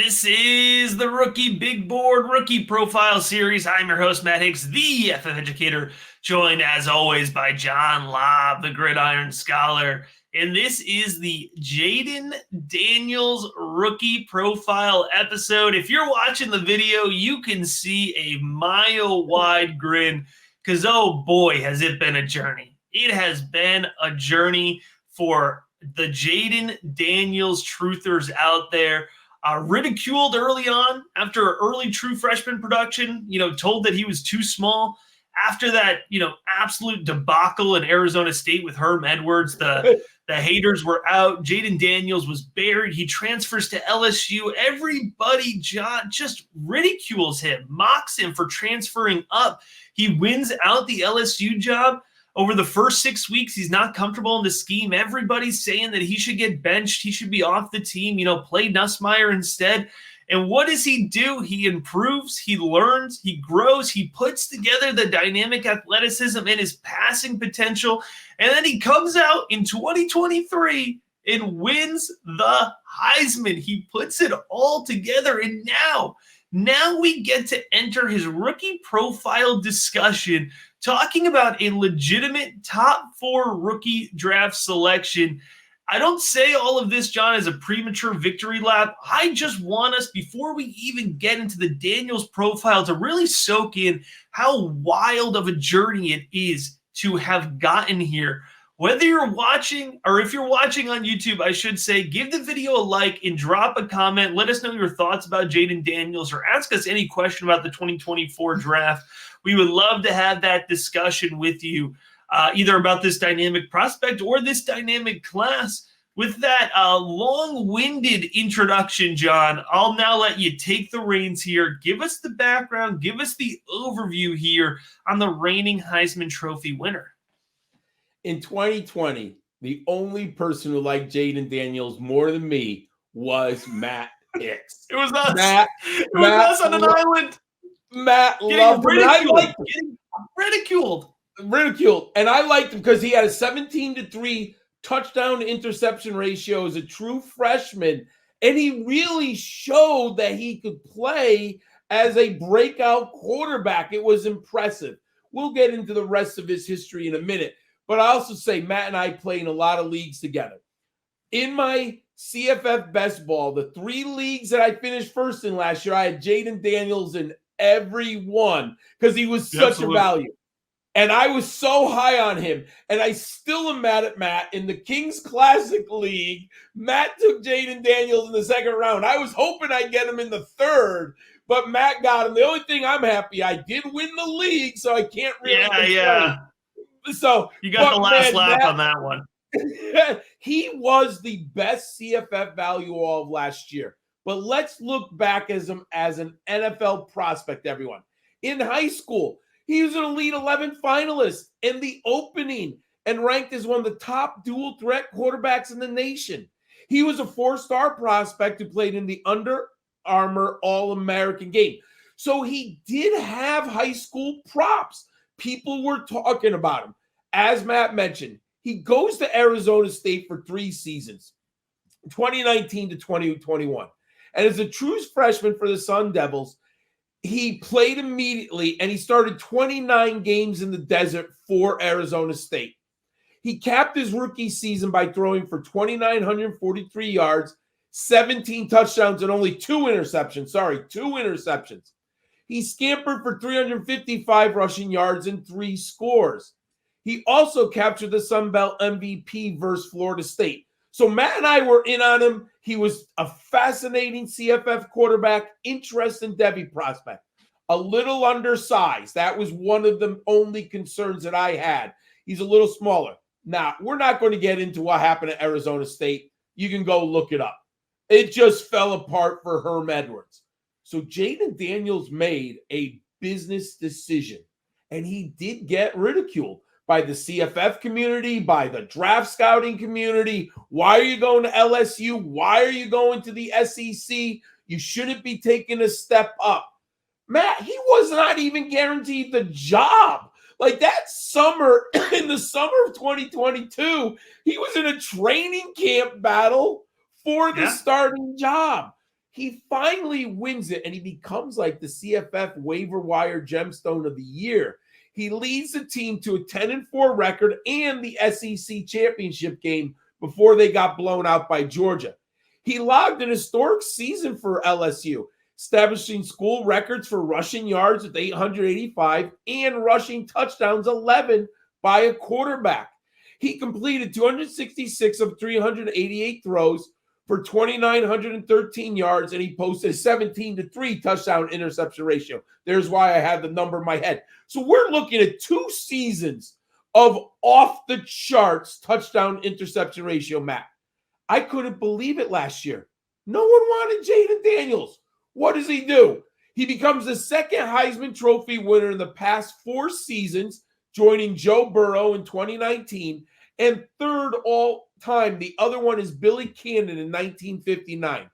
This is the Rookie Big Board Rookie Profile Series. I'm your host, Matt Hicks, the FF Educator, joined as always by John Lobb, the Gridiron Scholar. And this is the Jayden Daniels Rookie Profile episode. If you're watching the video, you can see a mile-wide grin because, oh boy, has it been a journey. It has been a journey for the Jayden Daniels truthers out there. Ridiculed early on after early true freshman production, told that he was too small. After that, absolute debacle in Arizona State with Herm Edwards, the haters were out. Jayden Daniels was buried. He transfers to LSU. Everybody just ridicules him, mocks him for transferring up. He wins out the LSU job. Over the first 6 weeks, he's not comfortable in the scheme. Everybody's saying that he should get benched. He should be off the team, play Nussmeier instead. And what does he do? He improves, he learns, he grows, he puts together the dynamic athleticism and his passing potential. And then he comes out in 2023 and wins the Heisman. He puts it all together. And now we get to enter his rookie profile discussion, talking about a legitimate top 4 rookie draft selection. I don't say all of this, John, as a premature victory lap. I just want us, before we even get into the Daniels profile, to really soak in how wild of a journey it is to have gotten here. Whether you're watching, or if you're watching on YouTube, I should say, give the video a like and drop a comment. Let us know your thoughts about Jayden Daniels, or ask us any question about the 2024 draft. We would love to have that discussion with you, either about this dynamic prospect or this dynamic class. With that long-winded introduction, John, I'll now let you take the reins here. Give us the background, give us the overview here on the reigning Heisman Trophy winner. In 2020, the only person who liked Jayden Daniels more than me was Matt Hicks. It was us. It was us on an island. Matt loved him. I liked him. Ridiculed. And I liked him because he had a 17-3 touchdown to interception ratio as a true freshman. And he really showed that he could play as a breakout quarterback. It was impressive. We'll get into the rest of his history in a minute. But I also say Matt and I played in a lot of leagues together. In my CFF best ball, the 3 leagues that I finished first in last year, I had Jayden Daniels in every one because he was such a value. And I was so high on him. And I still am mad at Matt. In the Kings Classic League, Matt took Jayden Daniels in the second round. I was hoping I'd get him in the third, but Matt got him. The only thing I'm happy, I did win the league, so I can't really complain. Yeah. So you got the last laugh on that one. He was the best CFF value all of last year. But let's look back as an NFL prospect, everyone. In high school, he was an Elite 11 finalist in the opening and ranked as one of the top dual threat quarterbacks in the nation. He was a 4-star prospect who played in the Under Armour All-American game. So he did have high school props. People were talking about him. As Matt mentioned, he goes to Arizona State for 3 seasons, 2019 to 2021. And as a true freshman for the Sun Devils, he played immediately, and he started 29 games in the desert for Arizona State. He capped his rookie season by throwing for 2,943 yards, 17 touchdowns, and only 2 interceptions. 2 interceptions. He scampered for 355 rushing yards and 3 scores. He also captured the Sun Belt MVP versus Florida State. So Matt and I were in on him. He was a fascinating CFF quarterback, interesting Debbie prospect. A little undersized. That was one of the only concerns that I had. He's a little smaller. Now, we're not going to get into what happened at Arizona State. You can go look it up. It just fell apart for Herm Edwards. So Jayden Daniels made a business decision, and he did get ridiculed by the CFF community, by the draft scouting community. Why are you going to LSU? Why are you going to the SEC? You shouldn't be taking a step up. Matt, he was not even guaranteed the job. Like that summer, in the summer of 2022, he was in a training camp battle for the starting job. He finally wins it, and he becomes like the CFF waiver wire gemstone of the year. He leads the team to a 10-4 record and the SEC championship game before they got blown out by Georgia. He logged an historic season for LSU, establishing school records for rushing yards with 885 and rushing touchdowns 11 by a quarterback. He completed 266 of 388 throws for 2,913 yards, and he posted a 17-3 touchdown interception ratio. There's why I have the number in my head. So we're looking at 2 seasons of off-the-charts touchdown interception ratio, Matt. I couldn't believe it last year. No one wanted Jayden Daniels. What does he do? He becomes the second Heisman Trophy winner in the past 4 seasons, joining Joe Burrow in 2019, and third all time. The other one is Billy Cannon in 1959.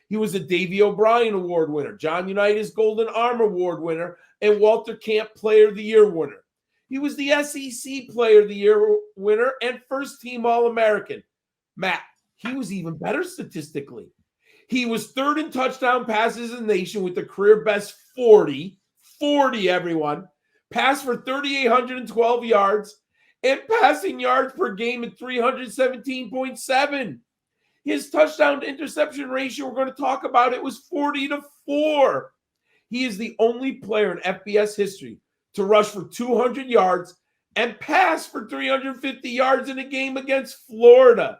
He was a Davey O'Brien Award winner, John Unitas Golden Arm Award winner, and Walter Camp Player of the Year winner. He was the SEC Player of the Year winner and first team All-American. Matt, he was even better statistically. He was third in touchdown passes in the nation with a career best 40, everyone, passed for 3,812 yards, and passing yards per game at 317.7. His touchdown to interception ratio, we're going to talk about it, was 40-4. He is the only player in FBS history to rush for 200 yards and pass for 350 yards in a game against Florida.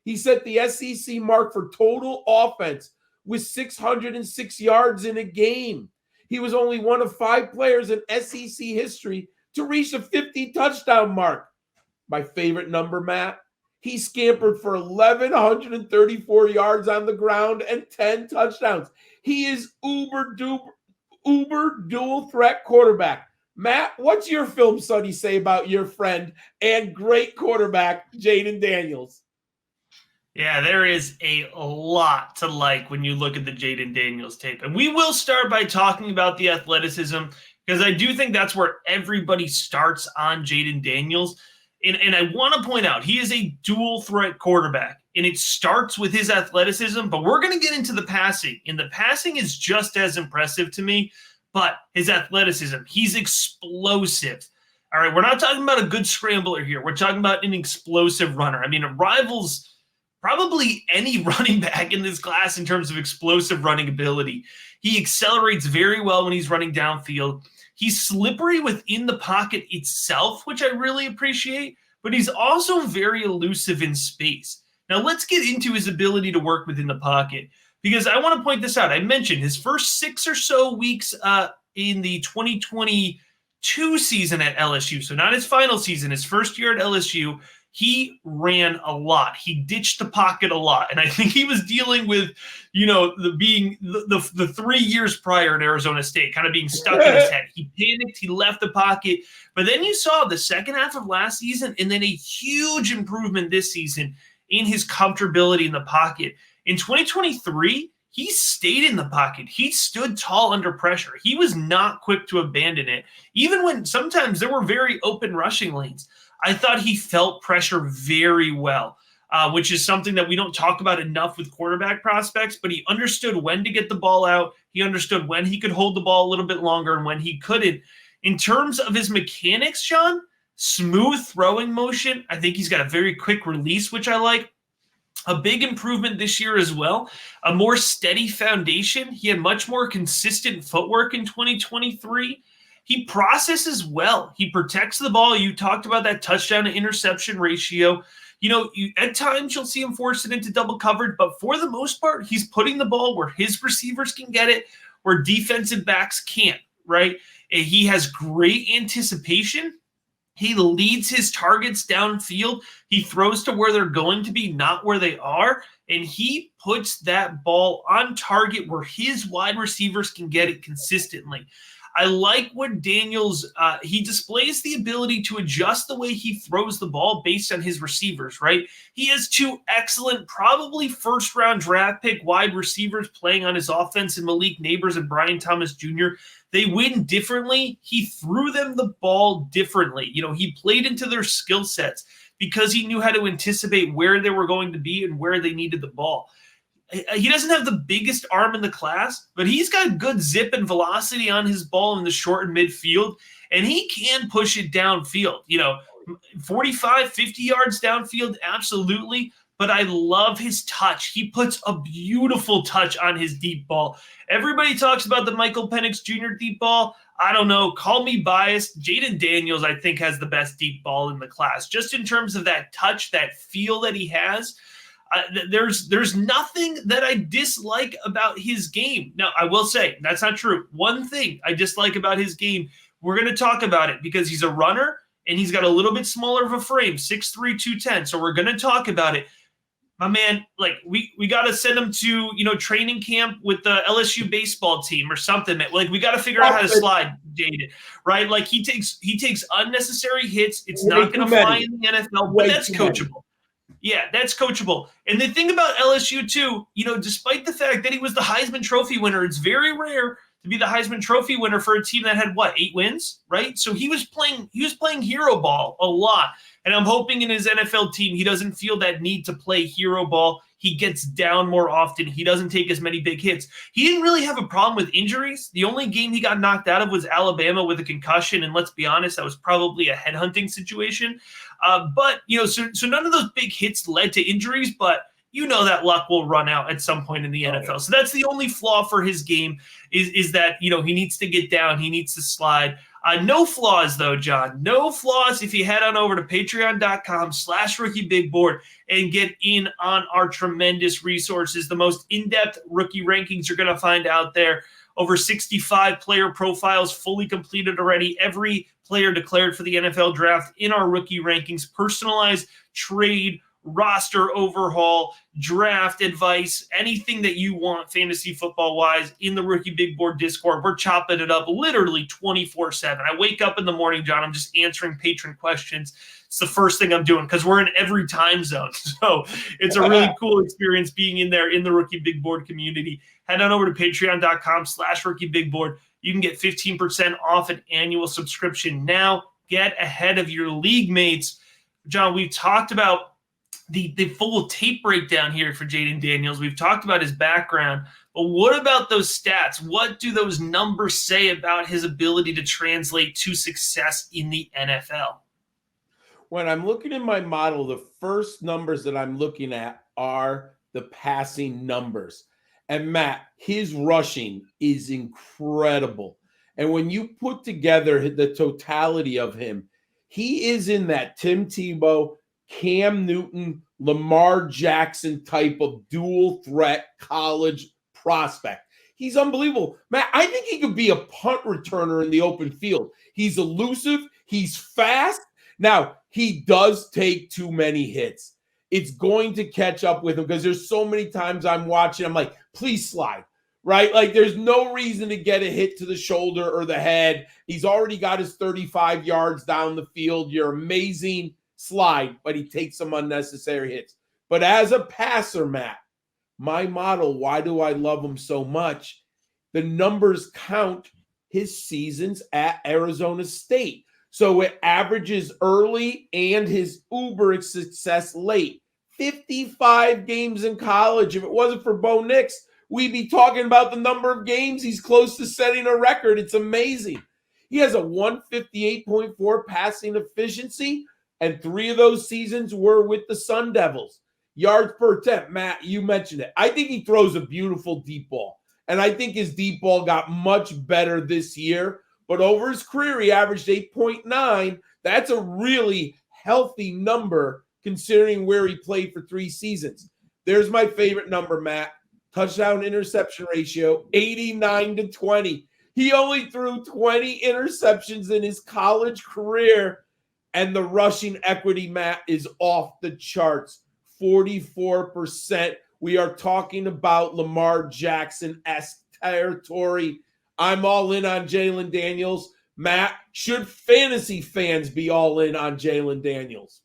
He set the SEC mark for total offense with 606 yards in a game. He was only one of 5 players in SEC history to reach the 50 touchdown mark. My favorite number, Matt, he scampered for 1,134 yards on the ground and 10 touchdowns. He is uber dual threat quarterback. Matt, what's your film study say about your friend and great quarterback, Jayden Daniels? Yeah, there is a lot to like when you look at the Jayden Daniels tape. And we will start by talking about the athleticism, because I do think that's where everybody starts on Jayden Daniels. And I want to point out, he is a dual threat quarterback, and it starts with his athleticism, but we're going to get into the passing. And the passing is just as impressive to me, but his athleticism, he's explosive. All right, we're not talking about a good scrambler here. We're talking about an explosive runner. I mean, it rivals probably any running back in this class in terms of explosive running ability. He accelerates very well when he's running downfield. He's slippery within the pocket itself, which I really appreciate, but he's also very elusive in space. Now, let's get into his ability to work within the pocket, because I want to point this out. I mentioned his first 6 or so weeks in the 2022 season at LSU, so not his final season, his first year at LSU, he ran a lot. He ditched the pocket a lot. And I think he was dealing with, the 3 years prior at Arizona State, kind of being stuck in his head. He panicked. He left the pocket. But then you saw the second half of last season and then a huge improvement this season in his comfortability in the pocket. In 2023, he stayed in the pocket. He stood tall under pressure. He was not quick to abandon it, even when sometimes there were very open rushing lanes. I thought he felt pressure very well, which is something that we don't talk about enough with quarterback prospects, but he understood when to get the ball out. He understood when he could hold the ball a little bit longer and when he couldn't. In terms of his mechanics, Sean, smooth throwing motion. I think he's got a very quick release, which I like. A big improvement this year as well. A more steady foundation. He had much more consistent footwork in 2023. He processes well. He protects the ball. You talked about that touchdown to interception ratio. At times you'll see him force it into double coverage, but for the most part, he's putting the ball where his receivers can get it, where defensive backs can't, right? And he has great anticipation. He leads his targets downfield. He throws to where they're going to be, not where they are. And he puts that ball on target where his wide receivers can get it consistently. I like what Daniels, he displays the ability to adjust the way he throws the ball based on his receivers, right? He has 2 excellent, probably first-round draft pick wide receivers playing on his offense in Malik Neighbors and Brian Thomas Jr. They win differently. He threw them the ball differently. He played into their skill sets because he knew how to anticipate where they were going to be and where they needed the ball. he doesn't have the biggest arm in the class, but he's got good zip and velocity on his ball in the short and midfield, and he can push it downfield. 45, 50 yards downfield, absolutely. But I love his touch. He puts a beautiful touch on his deep ball. Everybody talks about the Michael Penix Jr. deep ball. I don't know. Call me biased. Jayden Daniels, I think, has the best deep ball in the class. Just in terms of that touch, that feel that he has. There's nothing that I dislike about his game. Now, I will say that's not true. One thing I dislike about his game, we're going to talk about it because he's a runner and he's got a little bit smaller of a frame, 6'3", 210. So we're going to talk about it. My man, like we got to send him to, training camp with the LSU baseball team or something. Like we got to figure out how to slide Jayden, right? Like he takes unnecessary hits. It's not going to fly in the NFL, but that's coachable. Yeah, that's coachable. And the thing about LSU too, despite the fact that he was the Heisman Trophy winner, it's very rare to be the Heisman Trophy winner for a team that had 8 wins, right? So he was playing hero ball a lot. And I'm hoping in his NFL team, he doesn't feel that need to play hero ball. He gets down more often. He doesn't take as many big hits. He didn't really have a problem with injuries. The only game he got knocked out of was Alabama with a concussion. And let's be honest, that was probably a headhunting situation. But so none of those big hits led to injuries, but that luck will run out at some point in the NFL. Yeah. So that's the only flaw for his game is that, he needs to get down. He needs to slide. No flaws, though, John. No flaws if you head on over to patreon.com/rookiebigboard and get in on our tremendous resources. The most in-depth rookie rankings you're going to find out there. Over 65 player profiles fully completed already. Every player declared for the NFL draft in our rookie rankings. Personalized trade, roster overhaul, draft advice, anything that you want fantasy football wise in the Rookie Big Board Discord. We're chopping it up literally 24/7. I wake up in the morning, John, I'm just answering patron questions. It's the first thing I'm doing because we're in every time zone. So it's a really cool experience being in there in the Rookie Big Board community. Head on over to patreon.com/rookiebigboard. You can get 15% off an annual subscription now. Get ahead of your league mates. John, we've talked about the full tape breakdown here for Jayden Daniels. We've talked about his background, but what about those stats? What do those numbers say about his ability to translate to success in the NFL? When I'm looking in my model, the first numbers that I'm looking at are the passing numbers. And Matt, his rushing is incredible. And when you put together the totality of him, he is in that Tim Tebow, Cam Newton, Lamar Jackson type of dual threat college prospect. He's unbelievable. Matt, I think he could be a punt returner in the open field. He's elusive. He's fast. Now, he does take too many hits. It's going to catch up with him because there's so many times I'm watching, I'm like, please slide, right? Like there's no reason to get a hit to the shoulder or the head. He's already got his 35 yards down the field. You're amazing. Slide, but he takes some unnecessary hits. But as a passer, Matt, my model, why do I love him so much? The numbers count his seasons at Arizona State. So it averages early and his uber success late. 55 games in college. If it wasn't for Bo Nix, we'd be talking about the number of games he's close to setting a record. It's amazing. He has a 158.4 passing efficiency. And 3 of those seasons were with the Sun Devils. Yards per attempt, Matt, you mentioned it. I think he throws a beautiful deep ball. And I think his deep ball got much better this year. But over his career, he averaged 8.9. That's a really healthy number considering where he played for 3 seasons. There's my favorite number, Matt. Touchdown interception ratio, 89-20. He only threw 20 interceptions in his college career. And the rushing equity, Matt, is off the charts, 44%. We are talking about Lamar Jackson-esque territory. I'm all in on Jayden Daniels. Matt, should fantasy fans be all in on Jayden Daniels?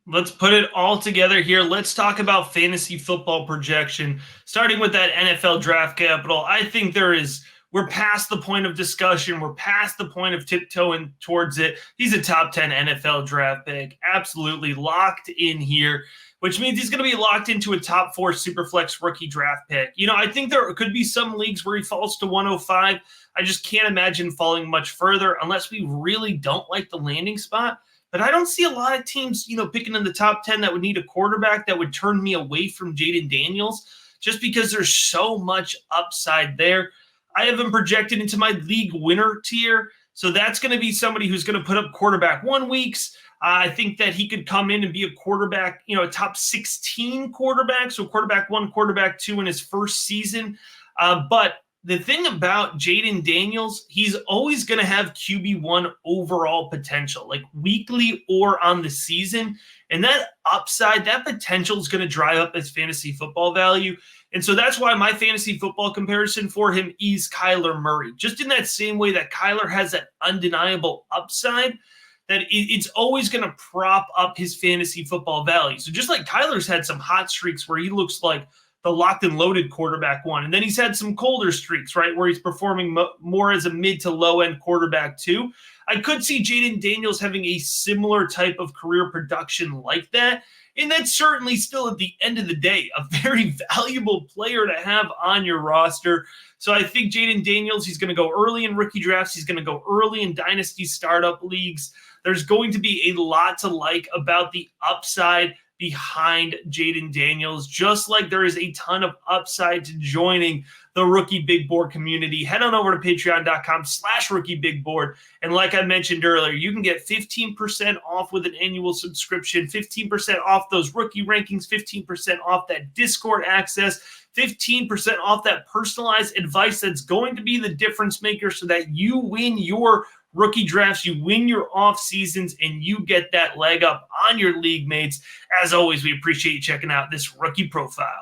Let's put it all together here. Let's talk about fantasy football projection, starting with that NFL draft capital. I think there is we're past the point of discussion. We're past the point of tiptoeing towards it. He's a top 10 NFL draft pick, absolutely locked in here, which means he's going to be locked into a top 4 Superflex rookie draft pick. You know, I think there could be some leagues where he falls to 105. I just can't imagine falling much further unless we really don't like the landing spot. But I don't see a lot of teams, you know, picking in the top 10 that would need a quarterback that would turn me away from Jayden Daniels just because there's so much upside there. I have him projected into my league winner tier. So that's going to be somebody who's going to put up quarterback 1 weeks. I think that he could come in and be a quarterback, you know, a top 16 quarterback. So quarterback 1, quarterback 2 in his first season. But the thing about Jayden Daniels, he's always going to have QB1 overall potential, like weekly or on the season. And that upside, that potential is going to drive up his fantasy football value. And so that's why my fantasy football comparison for him is Kyler Murray. Just in that same way that Kyler has that undeniable upside, that it's always going to prop up his fantasy football value. So just like Kyler's had some hot streaks where he looks like the locked and loaded quarterback 1. And then he's had some colder streaks, right, where he's performing more as a mid to low end quarterback 2. I could see Jayden Daniels having a similar type of career production like that. And that's certainly still, at the end of the day, a very valuable player to have on your roster. So I think Jayden Daniels, he's going to go early in rookie drafts. He's going to go early in dynasty startup leagues. There's going to be a lot to like about the upside behind Jayden Daniels, just like there is a ton of upside to joining the Rookie Big Board community. Head on over to patreon.com/rookiebigboard. And like I mentioned earlier, you can get 15% off with an annual subscription, 15% off those rookie rankings, 15% off that Discord access, 15% off that personalized advice that's going to be the difference maker so that you win your rookie drafts, you win your off seasons, and you get that leg up on your league mates. As always, we appreciate you checking out this rookie profile.